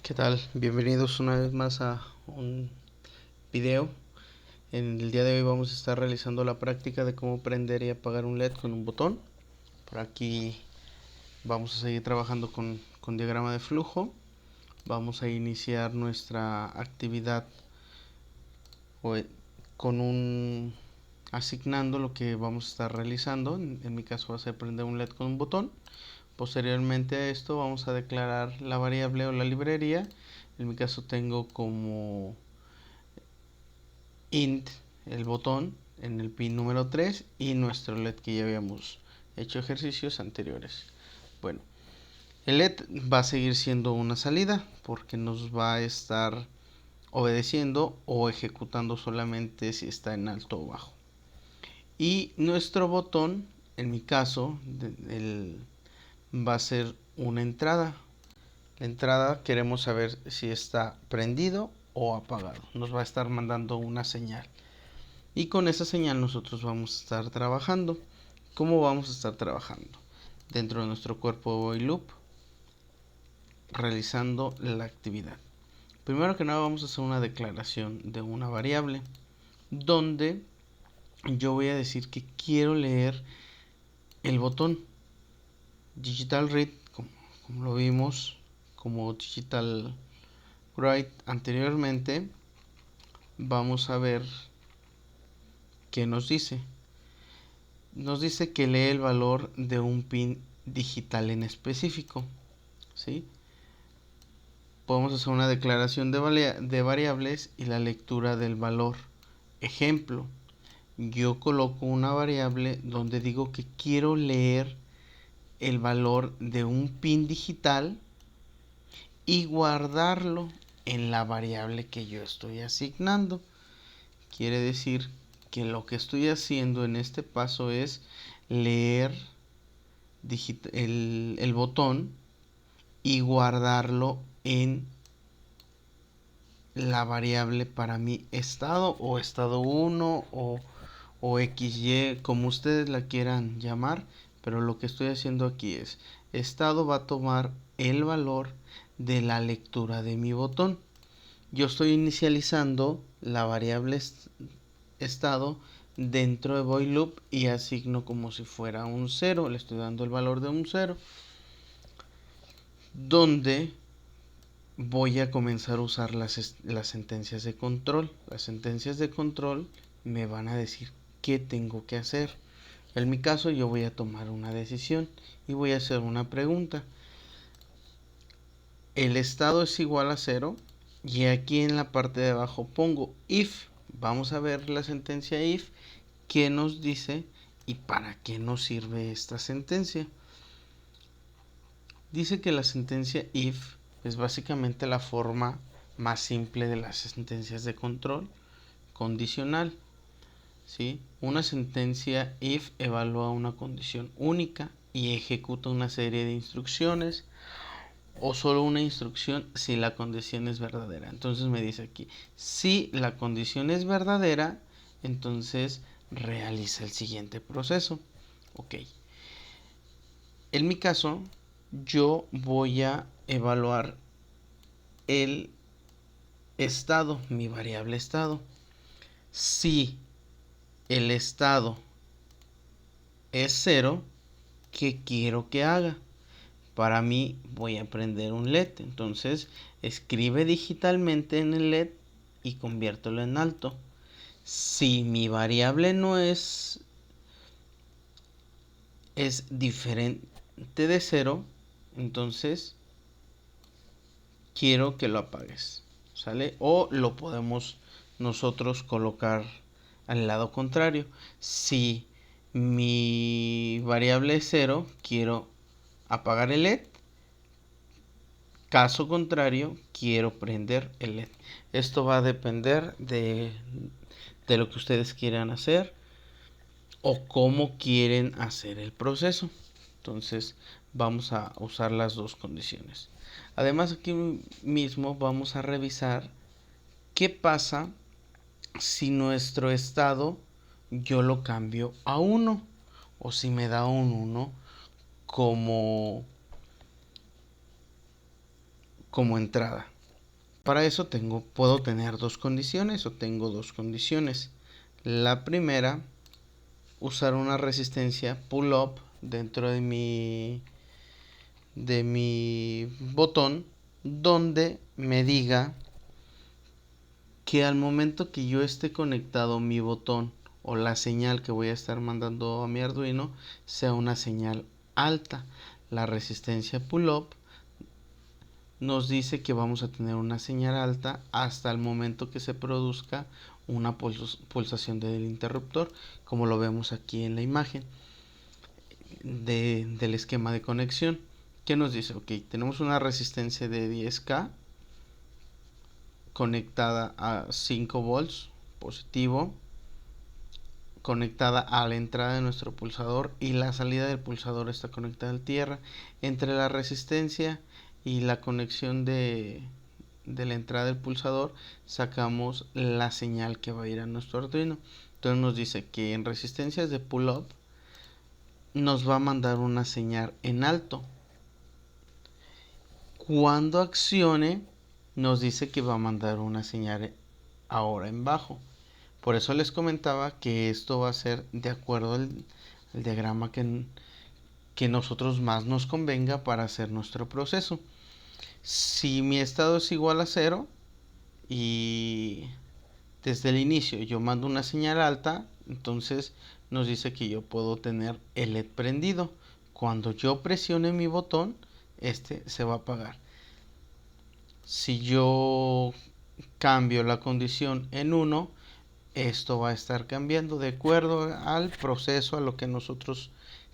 ¿Qué tal? Bienvenidos una vez más a un video. En el día de hoy vamos a estar realizando la práctica de cómo prender y apagar un LED con un botón. Por aquí vamos a seguir trabajando con diagrama de flujo. Vamos a iniciar nuestra actividad con asignando lo que vamos a estar realizando. En mi caso va a ser prender un LED con un botón. Posteriormente a esto vamos a declarar la variable o la librería. En mi caso tengo como int el botón en el pin número 3 y nuestro LED que ya habíamos hecho ejercicios anteriores. Bueno, el LED va a seguir siendo una salida porque nos va a estar obedeciendo o ejecutando solamente si está en alto o bajo. Y nuestro botón, en mi caso, va a ser una entrada. La entrada queremos saber si está prendido o apagado. Nos va a estar mandando una señal. Y con esa señal nosotros vamos a estar trabajando. ¿Cómo vamos a estar trabajando? Dentro de nuestro cuerpo while loop, realizando la actividad. Primero que nada vamos a hacer una declaración de una variable donde yo voy a decir que quiero leer el botón digital read, como lo vimos, como digital write anteriormente. Vamos a ver qué nos dice. Nos dice que lee el valor de un pin digital en específico, ¿sí? Podemos hacer una declaración de variables y la lectura del valor. Ejemplo, yo coloco una variable donde digo que quiero leer el valor de un pin digital y guardarlo en la variable que yo estoy asignando. Quiere decir que lo que estoy haciendo en este paso es leer el botón y guardarlo en la variable para mi estado o estado 1 o XY, como ustedes la quieran llamar, pero lo que estoy haciendo aquí es estado va a tomar el valor de la lectura de mi botón. Yo estoy inicializando la variable estado dentro de while loop y asigno como si fuera un 0, le estoy dando el valor de un 0, donde voy a comenzar a usar las sentencias de control. Las sentencias de control me van a decir qué tengo que hacer. En mi caso yo voy a tomar una decisión y voy a hacer una pregunta. El estado es igual a 0 y aquí en la parte de abajo pongo if. Vamos a ver la sentencia if, qué nos dice y para qué nos sirve esta sentencia. Dice que la sentencia if es básicamente la forma más simple de las sentencias de control condicional, ¿sí? Una sentencia if evalúa una condición única y ejecuta una serie de instrucciones o solo una instrucción si la condición es verdadera. Entonces me dice aquí, si la condición es verdadera, entonces realiza el siguiente proceso. Ok. En mi caso, yo voy a evaluar el estado, mi variable estado. Si el estado es 0, ¿qué quiero que haga? Para mí voy a prender un LED. Entonces escribe digitalmente en el LED y conviértelo en alto. Si mi variable no es diferente de 0, entonces quiero que lo apagues, ¿sale? O lo podemos nosotros colocar al lado contrario. Si mi variable es 0, quiero apagar el LED. Caso contrario, quiero prender el LED. Esto va a depender de lo que ustedes quieran hacer o cómo quieren hacer el proceso. Entonces vamos a usar las dos condiciones. Además, aquí mismo vamos a revisar qué pasa si nuestro estado yo lo cambio a 1 o si me da un 1 como como entrada. Para eso puedo tener dos condiciones, o tengo dos condiciones. La primera, usar una resistencia pull-up dentro de mi botón, donde me diga que al momento que yo esté conectado mi botón o la señal que voy a estar mandando a mi Arduino sea una señal alta. La resistencia pull-up nos dice que vamos a tener una señal alta hasta el momento que se produzca una pulsación del interruptor, como lo vemos aquí en la imagen del esquema de conexión, que nos dice, ok, tenemos una resistencia de 10K conectada a 5 volts positivo, conectada a la entrada de nuestro pulsador, y la salida del pulsador está conectada al tierra. Entre la resistencia y la conexión de la entrada del pulsador sacamos la señal que va a ir a nuestro Arduino. Entonces nos dice que en resistencias de pull-up nos va a mandar una señal en alto. Cuando accione nos dice que va a mandar una señal ahora en bajo. Por eso les comentaba que esto va a ser de acuerdo al diagrama que nosotros más nos convenga para hacer nuestro proceso. Si mi estado es igual a 0 y desde el inicio yo mando una señal alta, entonces nos dice que yo puedo tener el LED prendido. Cuando yo presione mi botón, este se va a apagar. Si yo cambio la condición en 1, esto va a estar cambiando de acuerdo al proceso, a lo que nosotros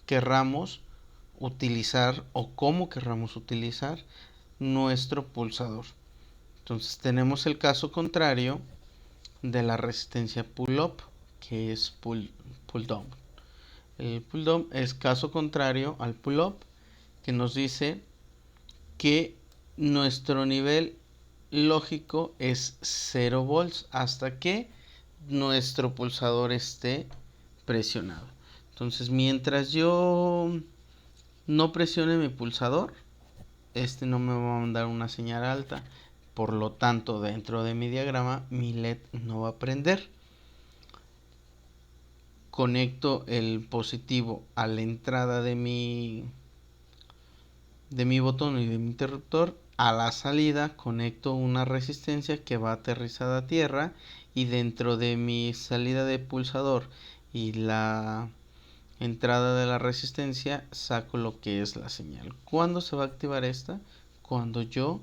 querramos utilizar o cómo querramos utilizar nuestro pulsador. Entonces tenemos el caso contrario de la resistencia pull-up, que es pull-down. El pull-down es caso contrario al pull-up, que nos dice que nuestro nivel lógico es 0 volts hasta que nuestro pulsador esté presionado. Entonces, mientras yo no presione mi pulsador, este no me va a mandar una señal alta. Por lo tanto, dentro de mi diagrama, mi LED no va a prender. Conecto el positivo a la entrada de mi botón y de mi interruptor. A la salida conecto una resistencia que va aterrizada a tierra, y dentro de mi salida de pulsador y la entrada de la resistencia saco lo que es la señal. ¿Cuándo se va a activar esta? Cuando yo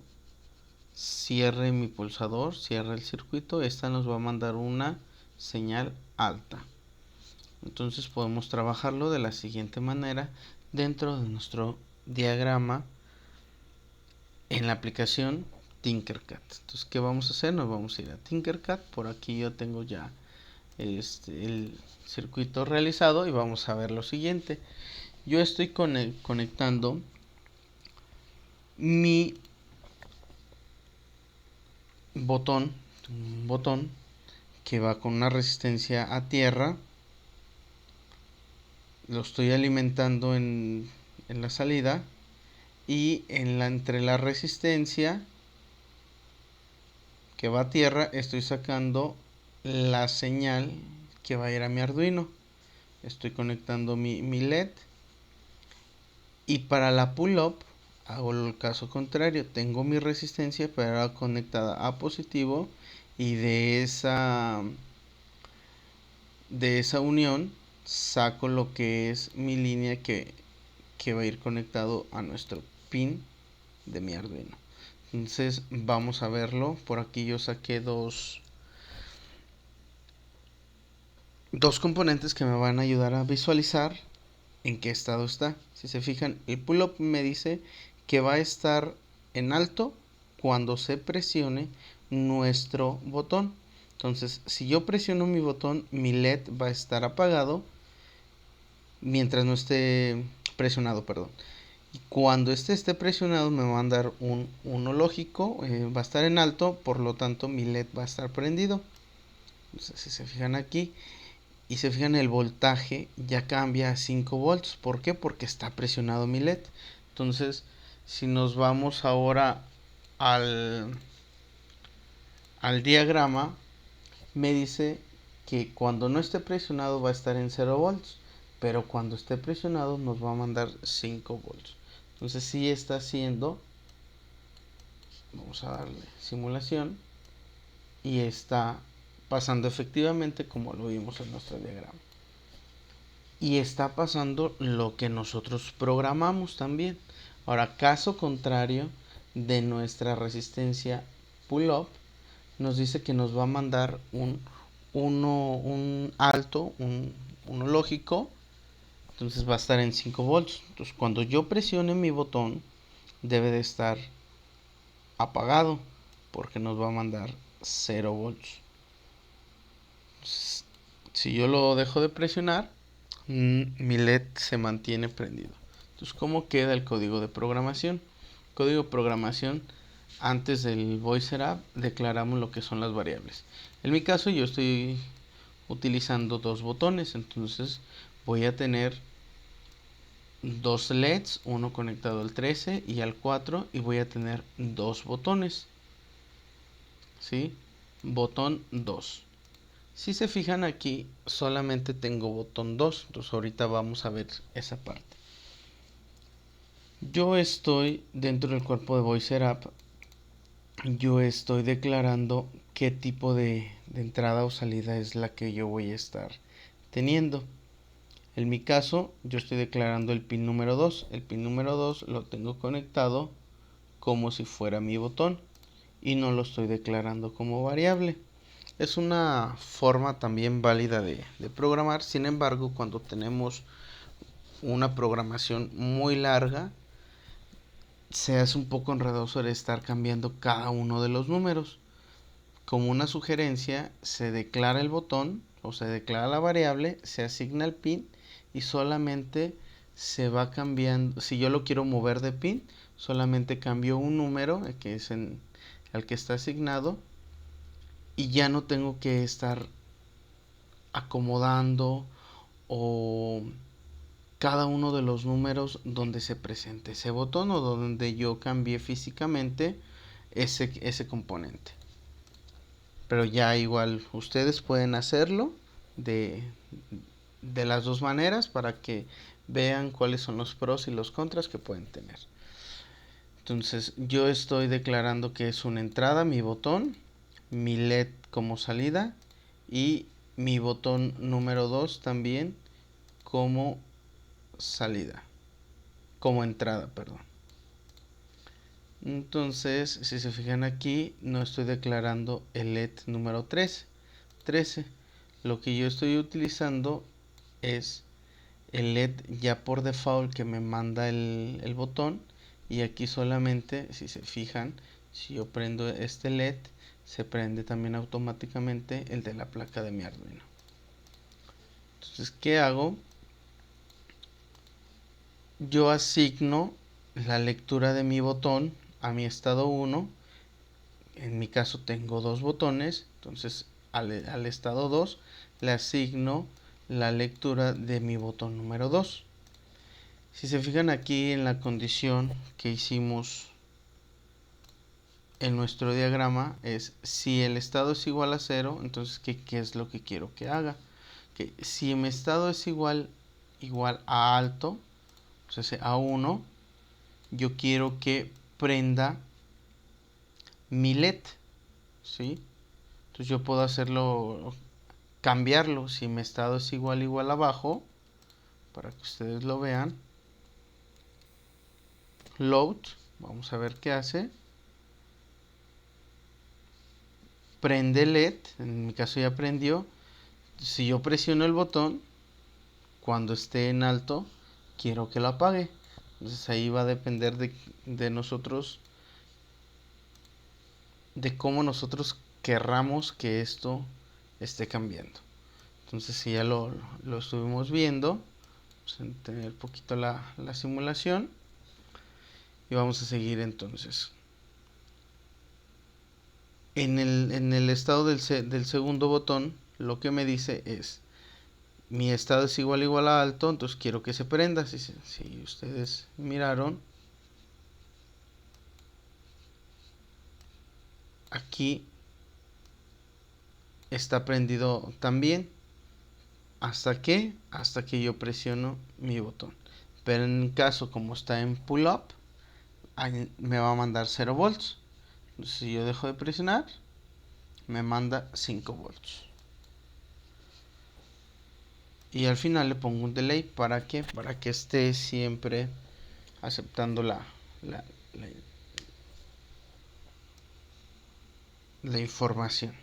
cierre mi pulsador, cierre el circuito, esta nos va a mandar una señal alta. Entonces podemos trabajarlo de la siguiente manera dentro de nuestro diagrama en la aplicación Tinkercad. Entonces, ¿qué vamos a hacer? Nos vamos a ir a Tinkercad. Por aquí yo tengo ya el circuito realizado, y vamos a ver lo siguiente. Yo estoy conectando mi botón, un botón que va con una resistencia a tierra. Lo estoy alimentando en la salida, y entre la resistencia que va a tierra estoy sacando la señal que va a ir a mi Arduino. Estoy conectando mi LED, y para la pull-up hago el caso contrario. Tengo mi resistencia pero conectada a positivo, y de esa unión saco lo que es mi línea que va a ir conectado a nuestro pin de mi Arduino. Entonces vamos a verlo. Por aquí yo saqué dos componentes que me van a ayudar a visualizar en qué estado está. Si se fijan, el pull-up me dice que va a estar en alto cuando se presione nuestro botón. Entonces, si yo presiono mi botón, mi LED va a estar apagado mientras no esté presionado, perdón. Y cuando esté presionado me va a mandar un 1 lógico, va a estar en alto, por lo tanto mi LED va a estar prendido. Entonces, si se fijan aquí y se fijan, el voltaje ya cambia a 5 volts. ¿Por qué? Porque está presionado mi LED. Entonces, si nos vamos ahora al, al diagrama, me dice que cuando no esté presionado va a estar en 0 volts, pero cuando esté presionado nos va a mandar 5 volts. Entonces sí está haciendo, vamos a darle simulación, y está pasando efectivamente como lo vimos en nuestro diagrama. Y está pasando lo que nosotros programamos también. Ahora, caso contrario de nuestra resistencia pull-up, nos dice que nos va a mandar un alto, uno lógico, entonces va a estar en 5 volts. Entonces cuando yo presione mi botón, debe de estar apagado, porque nos va a mandar 0 volts. Entonces, si yo lo dejo de presionar, mi LED se mantiene prendido. Entonces, ¿cómo queda el código de programación? Código de programación, antes del VoiceRap declaramos lo que son las variables. En mi caso yo estoy utilizando dos botones, entonces voy a tener dos LEDs, uno conectado al 13 y al 4, y voy a tener dos botones, ¿sí? Botón 2. Si se fijan aquí, solamente tengo botón 2, entonces ahorita vamos a ver esa parte. Yo estoy dentro del cuerpo de VoiceRap, yo estoy declarando qué tipo de entrada o salida es la que yo voy a estar teniendo. En mi caso, yo estoy declarando el pin número 2. El pin número 2 lo tengo conectado como si fuera mi botón y no lo estoy declarando como variable. Es una forma también válida de programar. Sin embargo, cuando tenemos una programación muy larga, se hace un poco enredoso el estar cambiando cada uno de los números. Como una sugerencia, se declara el botón o se declara la variable, se asigna el pin y solamente se va cambiando. Si yo lo quiero mover de pin, solamente cambio un número, que es el que está asignado, y ya no tengo que estar acomodando o cada uno de los números donde se presente ese botón o donde yo cambié físicamente ese componente. Pero ya igual ustedes pueden hacerlo de, de las dos maneras para que vean cuáles son los pros y los contras que pueden tener. Entonces yo estoy declarando que es una entrada mi botón, mi LED como salida y mi botón número 2 también como salida, como entrada, perdón. Entonces, si se fijan aquí, no estoy declarando el LED número 13. Lo que yo estoy utilizando es el LED ya por default que me manda el botón, y aquí solamente, si se fijan, si yo prendo este LED, se prende también automáticamente el de la placa de mi Arduino. Entonces, ¿qué hago? Yo asigno la lectura de mi botón a mi estado 1. En mi caso tengo dos botones, entonces al estado 2 le asigno la lectura de mi botón número 2. Si se fijan aquí en la condición que hicimos en nuestro diagrama, es si el estado es igual a 0, entonces ¿qué es lo que quiero que haga? Que si mi estado es igual a alto, o sea, a 1, yo quiero que prenda mi LED, ¿sí? Entonces yo puedo hacerlo, cambiarlo, si mi estado es igual abajo, para que ustedes lo vean. Load, vamos a ver qué hace. Prende LED, en mi caso ya prendió. Si yo presiono el botón, cuando esté en alto, quiero que lo apague. Entonces ahí va a depender de nosotros, de cómo nosotros querramos que esto esté cambiando. Entonces si ya lo estuvimos viendo, vamos a tener un poquito la simulación y vamos a seguir entonces. En el estado del segundo botón, lo que me dice es mi estado es igual a alto, entonces quiero que se prenda. Si ustedes miraron, aquí está prendido también. ¿Hasta qué? Hasta que yo presiono mi botón. Pero en el caso como está en pull up, me va a mandar 0 volts. Entonces, si yo dejo de presionar, me manda 5 volts. Y al final le pongo un delay. ¿Para qué? Para que esté siempre aceptando la información.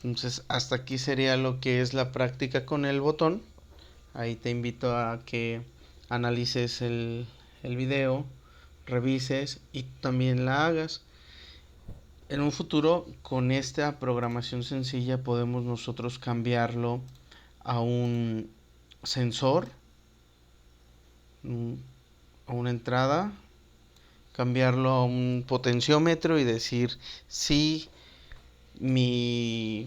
Entonces hasta aquí sería lo que es la práctica con el botón. Ahí te invito a que analices el video, revises y también la hagas. En un futuro, con esta programación sencilla, podemos nosotros cambiarlo a un sensor, a una entrada, cambiarlo a un potenciómetro y decir si mi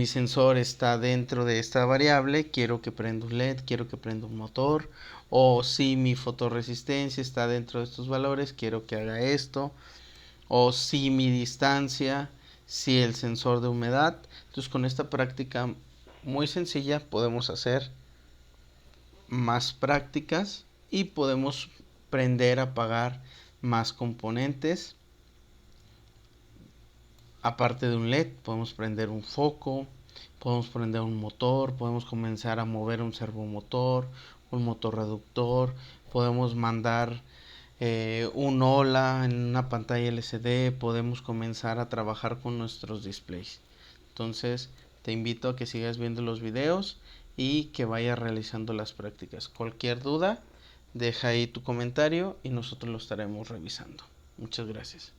sensor está dentro de esta variable, quiero que prenda un LED, quiero que prenda un motor, o si mi fotorresistencia está dentro de estos valores, quiero que haga esto, o si mi distancia, si el sensor de humedad. Entonces, con esta práctica muy sencilla podemos hacer más prácticas y podemos prender, apagar más componentes. Aparte de un LED, podemos prender un foco, podemos prender un motor, podemos comenzar a mover un servomotor, un motor reductor, podemos mandar un hola en una pantalla LCD, podemos comenzar a trabajar con nuestros displays. Entonces te invito a que sigas viendo los videos y que vayas realizando las prácticas. Cualquier duda, deja ahí tu comentario y nosotros lo estaremos revisando. Muchas gracias.